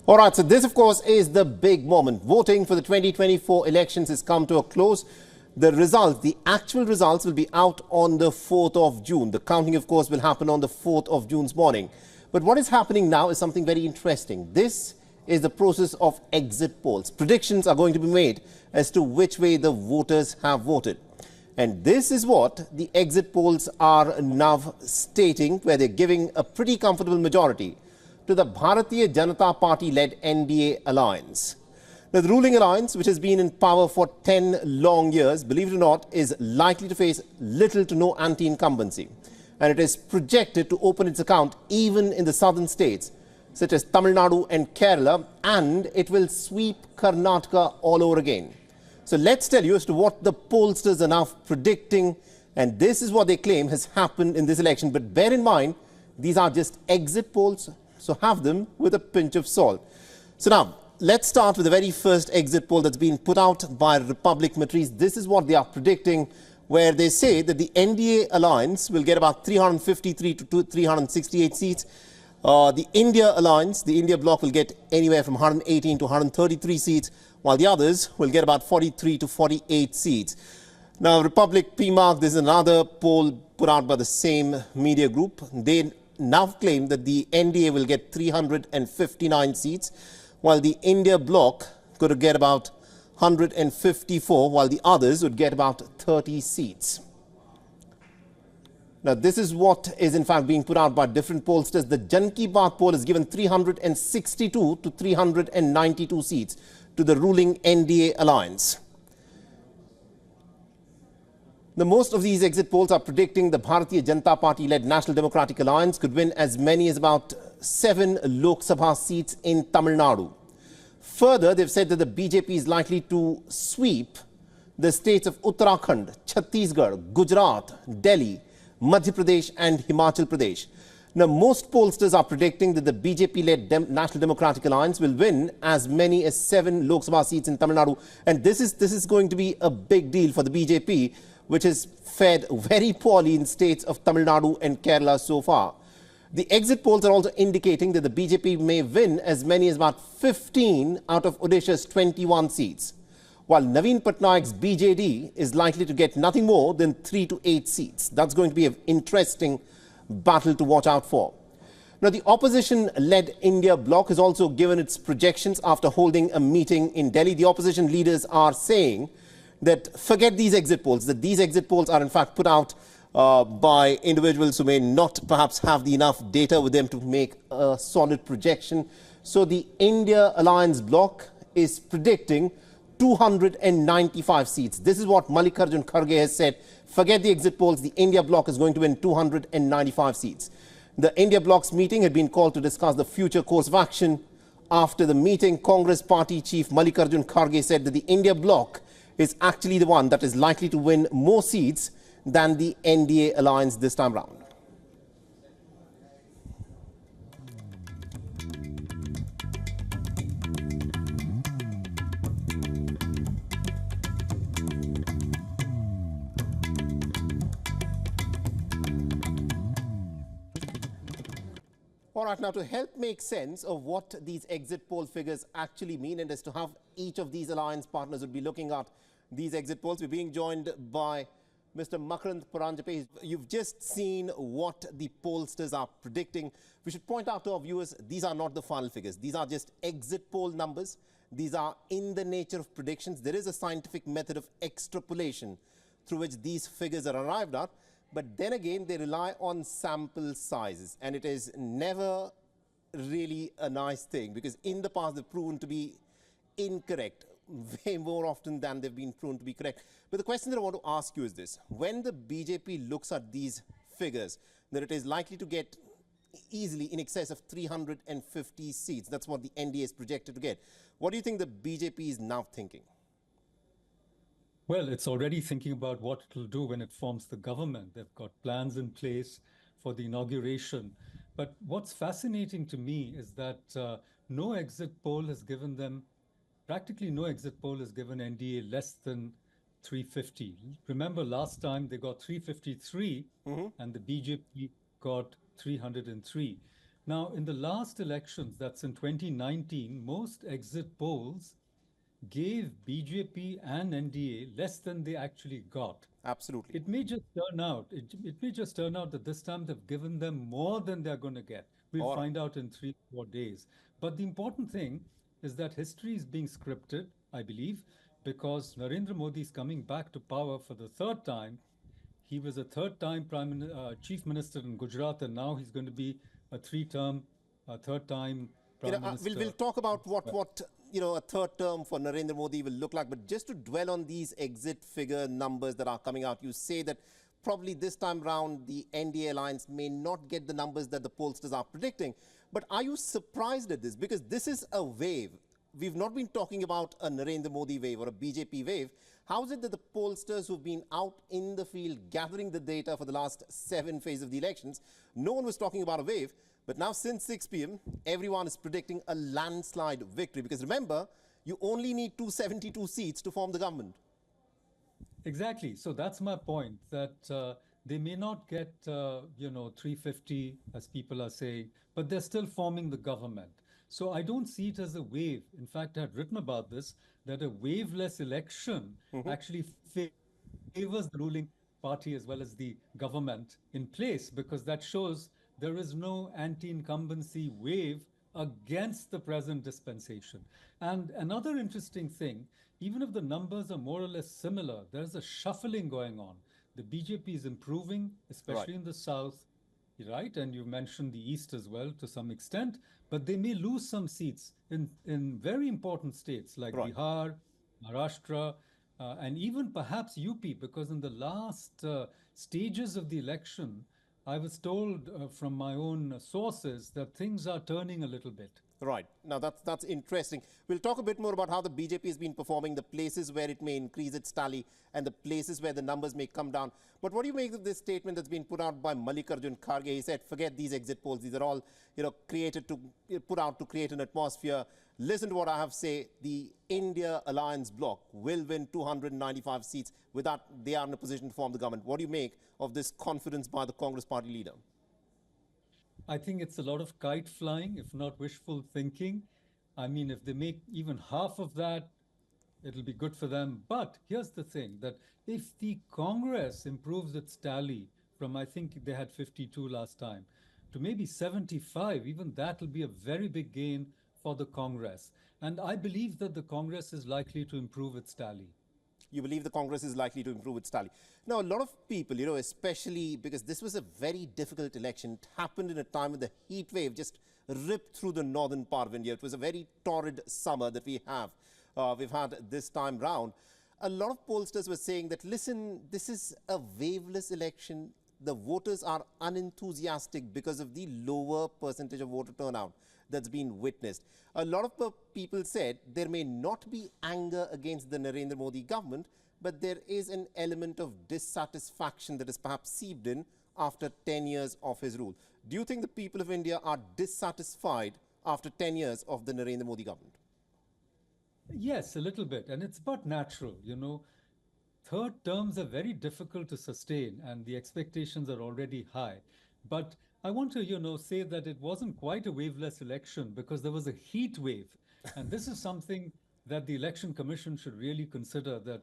All right, so this, of course, is the big moment. Voting for the 2024 elections has come to a close. The results, the actual results, will be out on the 4th of June. The counting, of course, will happen on the 4th of June's morning. But what is happening now is something very interesting. This is the process of exit polls. Predictions are going to be made as to which way the voters have voted. And this is what the exit polls are now stating, where they're giving a pretty comfortable majority to the Bharatiya Janata Party-led NDA alliance. Now, the ruling alliance, which has been in power for 10 long years, believe it or not, is likely to face little to no anti-incumbency. And it is projected to open its account even in the southern states, such as Tamil Nadu and Kerala, and it will sweep Karnataka all over again. So let's tell you as to what the pollsters are now predicting, and this is what they claim has happened in this election. But bear in mind, these are just exit polls, so have them with a pinch of salt. So now, let's start with the very first exit poll that's been put out by Republic Matrice. This is what they are predicting, where they say that the NDA alliance will get about 353 to 368 seats. The India alliance, the India bloc, will get anywhere from 118 to 133 seats, while the others will get about 43 to 48 seats. Now, Republic PMark, this is another poll put out by the same media group. They now claim that the NDA will get 359 seats, while the India bloc could get about 154, while the others would get about 30 seats. Now, this is what is in fact being put out by different pollsters. The Jan Ki Baat poll has given 362 to 392 seats to the ruling NDA alliance. Now, most of these exit polls are predicting the Bharatiya Janata Party-led National Democratic Alliance could win as many as about 7 Lok Sabha seats in Tamil Nadu. Further, they've said that the BJP is likely to sweep the states of Uttarakhand, Chhattisgarh, Gujarat, Delhi, Madhya Pradesh and Himachal Pradesh. Now, most pollsters are predicting that the BJP-led National Democratic Alliance will win as many as 7 Lok Sabha seats in Tamil Nadu. And this is going to be a big deal for the BJP, which has fared very poorly in states of Tamil Nadu and Kerala so far. The exit polls are also indicating that the BJP may win as many as about 15 out of Odisha's 21 seats, while Naveen Patnaik's BJD is likely to get nothing more than 3 to 8 seats. That's going to be an interesting battle to watch out for. Now, the opposition-led India bloc has also given its projections after holding a meeting in Delhi. The opposition leaders are saying that forget these exit polls, that these exit polls are in fact put out by individuals who may not perhaps have the enough data with them to make a solid projection. So the India Alliance bloc is predicting 295 seats. This is what Mallikarjun Kharge has said. Forget the exit polls, the India bloc is going to win 295 seats. The India bloc's meeting had been called to discuss the future course of action. After the meeting, Congress party chief Mallikarjun Kharge said that the India bloc is actually the one that is likely to win more seats than the NDA alliance this time round. All right, now to help make sense of what these exit poll figures actually mean and as to how each of these alliance partners would be looking at these exit polls, we're being joined by Mr. Makarand Puranjape. You've just seen what the pollsters are predicting. We should point out to our viewers, these are not the final figures. These are just exit poll numbers. These are in the nature of predictions. There is a scientific method of extrapolation through which these figures are arrived at. But then again, they rely on sample sizes, and it is never really a nice thing because in the past they've proven to be incorrect way more often than they've been proven to be correct. But the question that I want to ask you is this: when the BJP looks at these figures, that it is likely to get easily in excess of 350 seats, that's what the NDA is projected to get. What do you think the BJP is now thinking? Well, it's already thinking about what it will do when it forms the government. They've got plans in place for the inauguration. But what's fascinating to me is that no exit poll has given them, practically no exit poll has given NDA less than 350. Remember last time they got 353 and the BJP got 303. Now, in the last elections, that's in 2019, most exit polls gave BJP and NDA less than they actually got. Absolutely. It may just turn out that this time they've given them more than they're going to get. We'll All right. find out in 3 or 4 days. But the important thing is that history is being scripted, I believe, because Narendra Modi is coming back to power for the third time. He was a third-time chief minister in Gujarat, and now he's going to be a third-time prime We'll minister. talk about what a third term for Narendra Modi will look like. But just to dwell on these exit figure numbers that are coming out, you say that probably this time round the NDA alliance may not get the numbers that the pollsters are predicting. But are you surprised at this? Because this is a wave. We've not been talking about a Narendra Modi wave or a BJP wave. How is it that the pollsters who've been out in the field gathering the data for the last 7 phases of the elections, no one was talking about a wave, but now since 6 p.m., everyone is predicting a landslide victory? Because remember, you only need 272 seats to form the government. Exactly. So that's my point, that they may not get, 350, as people are saying, but they're still forming the government. So I don't see it as a wave. In fact, I had written about this, that a waveless election actually favors the ruling party as well as the government in place, because that shows there is no anti-incumbency wave against the present dispensation. And another interesting thing, even if the numbers are more or less similar, there's a shuffling going on. The BJP is improving, especially in the south, right? And you mentioned the east as well to some extent, but they may lose some seats in very important states like Bihar, Maharashtra, and even perhaps UP, because in the last stages of the election, I was told from my own sources that things are turning a little bit. Right. Now, that's interesting. We'll talk a bit more about how the BJP has been performing, the places where it may increase its tally and the places where the numbers may come down. But what do you make of this statement that's been put out by Mallikarjun Kharge? He said, forget these exit polls. These are all, put out to create an atmosphere. Listen to what I have to say. The India Alliance bloc will win 295 seats without they are in a position to form the government. What do you make of this confidence by the Congress party leader? I think it's a lot of kite flying, if not wishful thinking. I mean, if they make even half of that, it'll be good for them. But here's the thing, that if the Congress improves its tally from, I think they had 52 last time, to maybe 75, even that will be a very big gain for the Congress. And I believe that the Congress is likely to improve its tally. You believe the Congress is likely to improve its tally. Now, a lot of people, especially because this was a very difficult election, it happened in a time when the heat wave just ripped through the northern part of India. It was a very torrid summer that we've had this time round. A lot of pollsters were saying that, listen, this is a waveless election. The voters are unenthusiastic because of the lower percentage of voter turnout that's been witnessed. A lot of people said there may not be anger against the Narendra Modi government, but there is an element of dissatisfaction that has perhaps seeped in after 10 years of his rule. Do you think the people of India are dissatisfied after 10 years of the Narendra Modi government? Yes, a little bit. And it's but natural, Third terms are very difficult to sustain, and the expectations are already high. But I want to, say that it wasn't quite a waveless election because there was a heat wave. And this is something that the Election Commission should really consider, that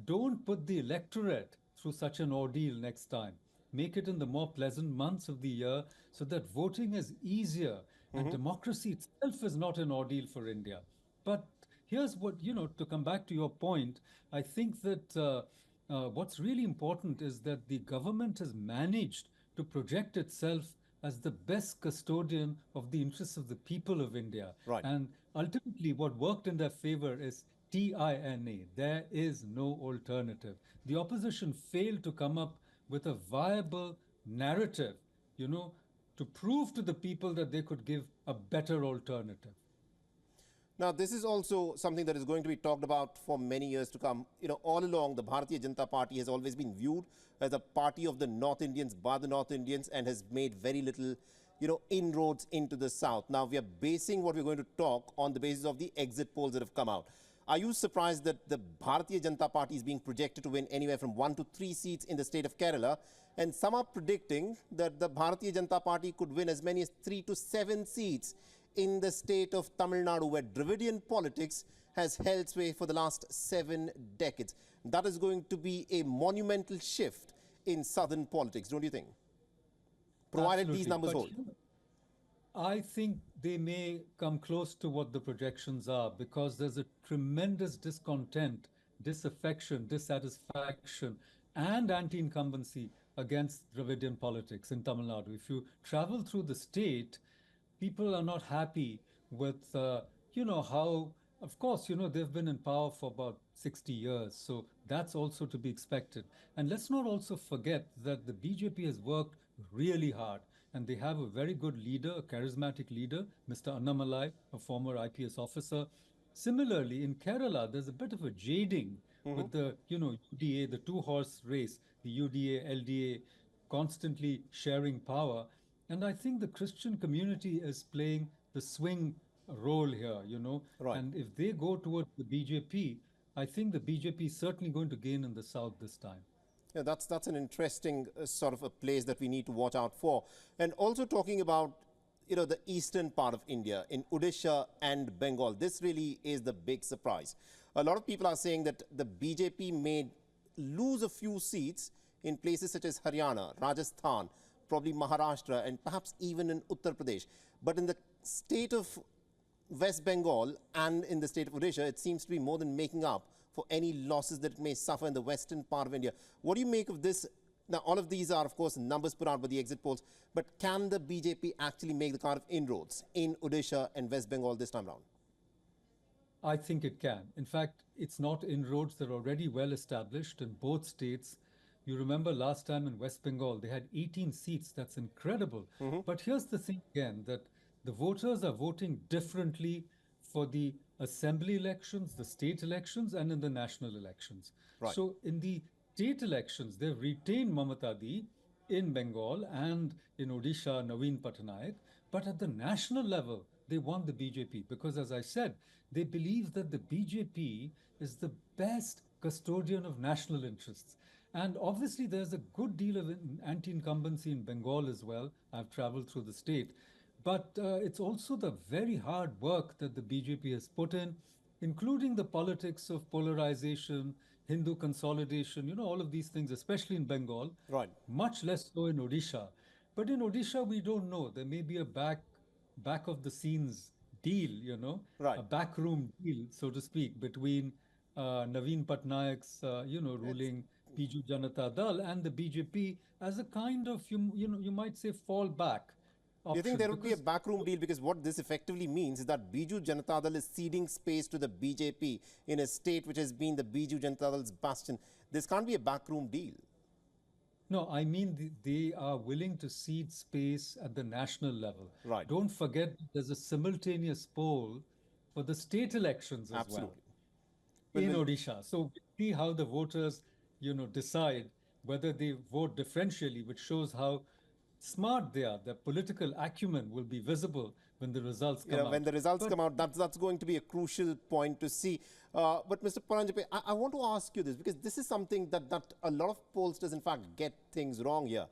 don't put the electorate through such an ordeal next time. Make it in the more pleasant months of the year so that voting is easier and democracy itself is not an ordeal for India. But here's what, to come back to your point, I think that what's really important is that the government has managed to project itself as the best custodian of the interests of the people of India. Right. And ultimately, what worked in their favor is TINA. There is no alternative. The opposition failed to come up with a viable narrative, to prove to the people that they could give a better alternative. Now, this is also something that is going to be talked about for many years to come. All along, the Bharatiya Janata Party has always been viewed as a party of the North Indians, by the North Indians, and has made very little, inroads into the South. Now, we are basing what we're going to talk on the basis of the exit polls that have come out. Are you surprised that the Bharatiya Janata Party is being projected to win anywhere from 1 to 3 seats in the state of Kerala? And some are predicting that the Bharatiya Janata Party could win as many as 3 to 7 seats in the state of Tamil Nadu, where Dravidian politics has held sway for the last 7 decades. That is going to be a monumental shift in southern politics, don't you think? Provided Absolutely. these numbers But hold. I think they may come close to what the projections are because there's a tremendous discontent, disaffection, dissatisfaction, and anti-incumbency against Dravidian politics in Tamil Nadu. If you travel through the state, people are not happy with, how, of course, they've been in power for about 60 years. So that's also to be expected. And let's not also forget that the BJP has worked really hard and they have a very good leader, a charismatic leader, Mr. Annamalai, a former IPS officer. Similarly, in Kerala, there's a bit of a jading with the, UDA, the two-horse race, the UDA, LDA, constantly sharing power. And I think the Christian community is playing the swing role here. Right. And if they go towards the BJP, I think the BJP is certainly going to gain in the South this time. Yeah, that's an interesting sort of a place that we need to watch out for. And also talking about, the eastern part of India, in Odisha and Bengal, this really is the big surprise. A lot of people are saying that the BJP may lose a few seats in places such as Haryana, Rajasthan, probably Maharashtra, and perhaps even in Uttar Pradesh. But in the state of West Bengal and in the state of Odisha, it seems to be more than making up for any losses that it may suffer in the western part of India. What do you make of this? Now, all of these are, of course, numbers put out by the exit polls, but can the BJP actually make the kind of inroads in Odisha and West Bengal this time around? I think it can. In fact, it's not inroads. They're already well established in both states. You remember last time in West Bengal, they had 18 seats. That's incredible. But here's the thing again, that the voters are voting differently for the assembly elections, the state elections, and in the national elections. Right. So in the state elections, they've retained Mamata Di in Bengal and in Odisha, Naveen Patnaik. But at the national level, they want the BJP because, as I said, they believe that the BJP is the best custodian of national interests. And obviously, there's a good deal of anti-incumbency in Bengal as well. I've traveled through the state. But it's also the very hard work that the BJP has put in, including the politics of polarization, Hindu consolidation, all of these things, especially in Bengal, Right. much less so in Odisha. But in Odisha, we don't know. There may be a back of the scenes deal, Right. a backroom deal, so to speak, between Naveen Patnaik's, It's, ruling Biju Janata Dal and the BJP as a kind of, you might say, fallback do you think option there would be a because backroom deal? Because what this effectively means is that Biju Janata Dal is ceding space to the BJP in a state which has been the Biju Janata Dal's bastion. This can't be a backroom deal. no, I mean they are willing to cede space at the national level. Right. Don't forget there's a simultaneous poll for the state elections as well Absolutely. Well, in well, Odisha. So we see how the voters, decide whether they vote differentially, which shows how smart they are. Their political acumen will be visible when the results come when out. the results But come out, that's going to be a crucial point to see. But Mr. Paranjape, I want to ask you this because this is something that a lot of pollsters, in fact, get things wrong here.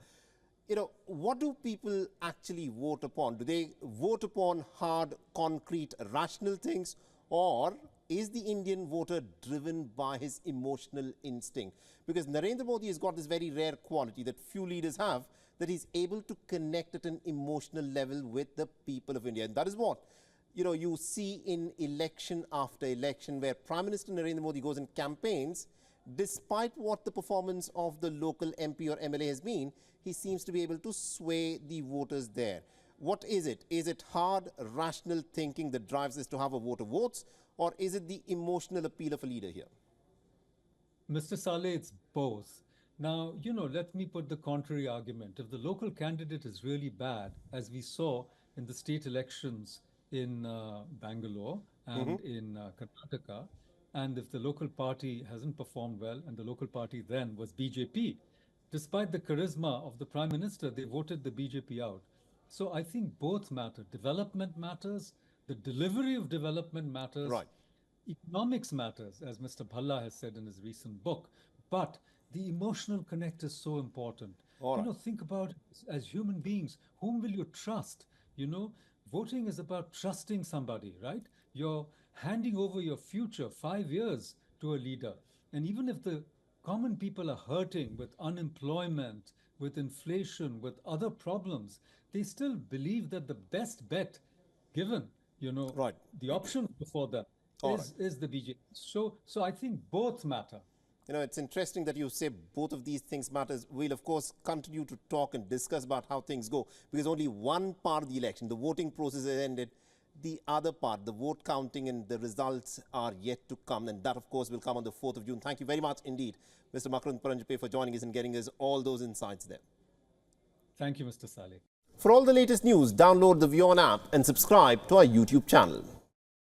What do people actually vote upon? Do they vote upon hard, concrete, rational things, or is the Indian voter driven by his emotional instinct? Because Narendra Modi has got this very rare quality that few leaders have, that he's able to connect at an emotional level with the people of India. And that is what you see in election after election, where Prime Minister Narendra Modi goes and campaigns. Despite what the performance of the local MP or MLA has been, he seems to be able to sway the voters there. What is it? Is it hard, rational thinking that drives us to have a voter votes, or is it the emotional appeal of a leader here? Mr. Saleh, it's both. Now, let me put the contrary argument. If the local candidate is really bad, as we saw in the state elections in Bangalore and in Karnataka, and if the local party hasn't performed well, and the local party then was BJP, despite the charisma of the prime minister, they voted the BJP out. So I think both matter. Development matters, the delivery of development matters, Right. Economics matters, as Mr. Bhalla has said in his recent book, but the emotional connect is so important. All right. Think about it as human beings, whom will you trust? Voting is about trusting somebody, right? You're handing over your future 5 years to a leader. And even if the common people are hurting with unemployment, with inflation, with other problems, they still believe that the best bet given, Right. the option before them All right. is the BJP. So I think both matter. It's interesting that you say both of these things matters. We'll, of course, continue to talk and discuss about how things go, because only one part of the election, the voting process, has ended. The other part, the vote counting and the results, are yet to come. And that, of course, will come on the 4th of June. Thank you very much indeed, Mr. Makarand Paranjape, for joining us and getting us all those insights there. Thank you, Mr. Saleh. For all the latest news, download the WION app and subscribe to our YouTube channel.